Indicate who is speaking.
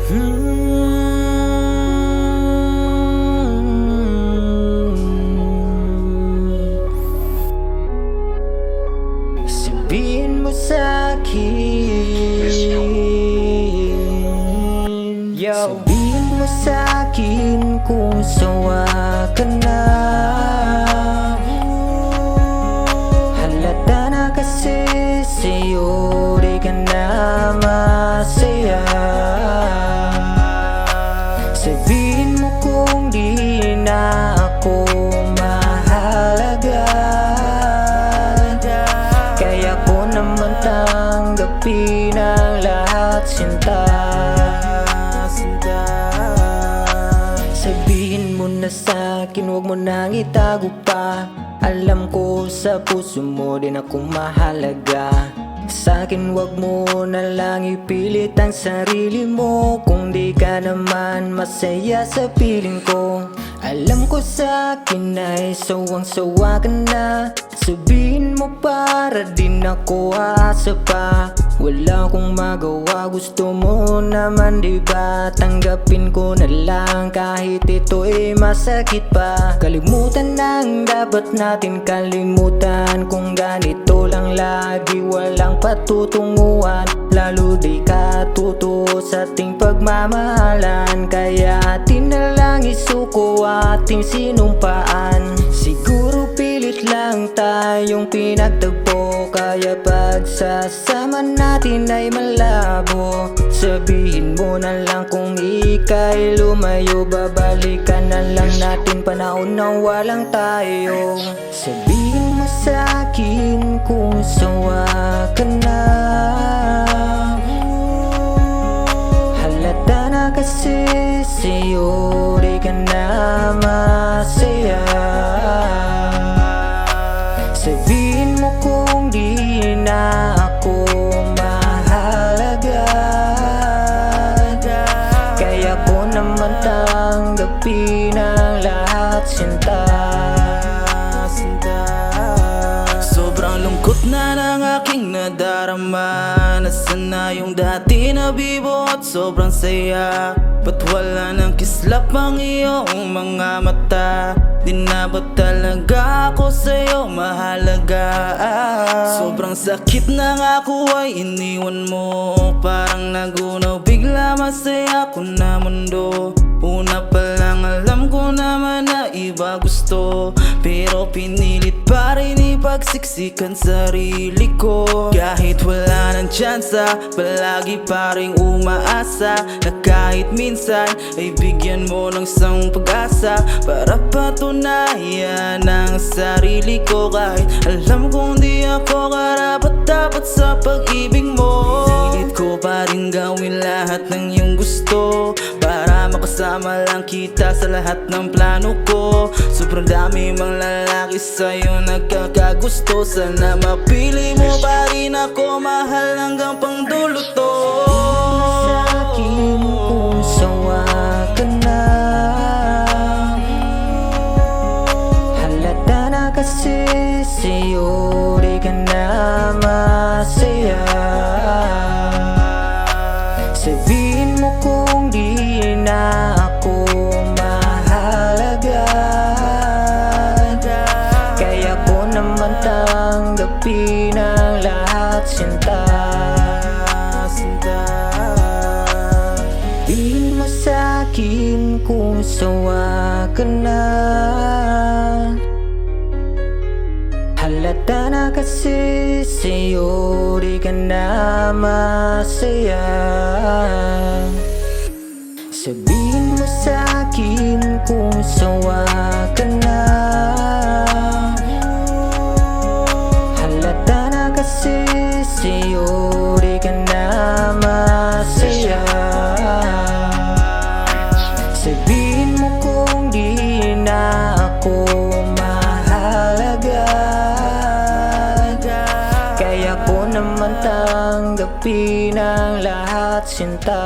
Speaker 1: Sabihin mo sa'kin, sabihin mo sa'kin kung sawa ka na. Halata na kasi sa'yo di ka na masaya. Sabihin mo kung di na ako mahalaga, kaya ko naman tanggapin ang lahat, sinta. Sabihin mo na sa'kin, huwag mo nang itago pa. Alam ko sa puso mo din ako mahalaga. Sa'kin wag mo na lang ipilit ang sarili mo kung di ka naman masaya sa piling ko. Alam ko sa'kin ay sawang-sawa ka na. Sabihin mo para din ako aasa pa. Wala akong magawa, gusto mo naman diba? Tanggapin ko na lang kahit ito'y masakit pa. Kalimutan ang dapat natin kalimutan. Kung ganito lang lagi walang patutunguhan, lalo di katuto sa ating pagmamahalan. Kaya atin na lang isuko ating sinumpaan. Siguro pilit lang tayong pinagtagpo, kaya pagsasama natin ay malabo. Sabihin mo na lang kung ika'y lumayo, babalikan na lang natin panahon na walang tayo. Sabihin mo sa'kin kung sawa ka na. Halata na kasi sa'yo di ka na masaya. Sabihin mo kung di na ako mahalaga, kaya ko naman tanggapin ang lahat, sinta.
Speaker 2: Sobrang lungkot na ng aking nadarama. Nasaan na yung dati na bibo at sobrang saya? Ba't wala ng kislap ang iyong mga mata? Di na ba talaga ako sa'yo mahalaga? Sobrang sakit na nga ako ay iniwan mo. Parang nagunaw bigla, masaya ko na mundo. Una pa lang alam ko naman na iba gusto, pero pinilit pa rin ipagsiksikan sarili ko. Kahit wala ng tsansa, palagi pa rin umaasa na kahit minsan ay bigyan mo ng isang pag-asa para patunayan ang sarili ko. Kahit alam kong di ako karapat-dapat sa pag-ibig mo, pinilit ko pa rin gawin lahat ng iyong gusto para makasama lang kita sa lahat ng plano ko. Sobrang dami mang lalaki sa'yo nagkakagusto. Sana mapili mo pa rin ako, mahal hanggang pang dulo to.
Speaker 1: Sa'kin kung sawa ka na. Halata na kasi sa'yo di ka na masaya. Sabihin mo kung di na ako mahalaga, kaya ko naman tanggapin ang lahat, sinta. Sabihin mo sa'kin kung sawa ka na. Halata na kasi sa'yo di ka na masaya. Sabihin mo sa'kin kung sawa ka na. Halata na kasi sa'yo di ka na masaya. Sabihin mo kung di na ako mahalaga, kaya ko naman tanggapin ang lahat, sinta.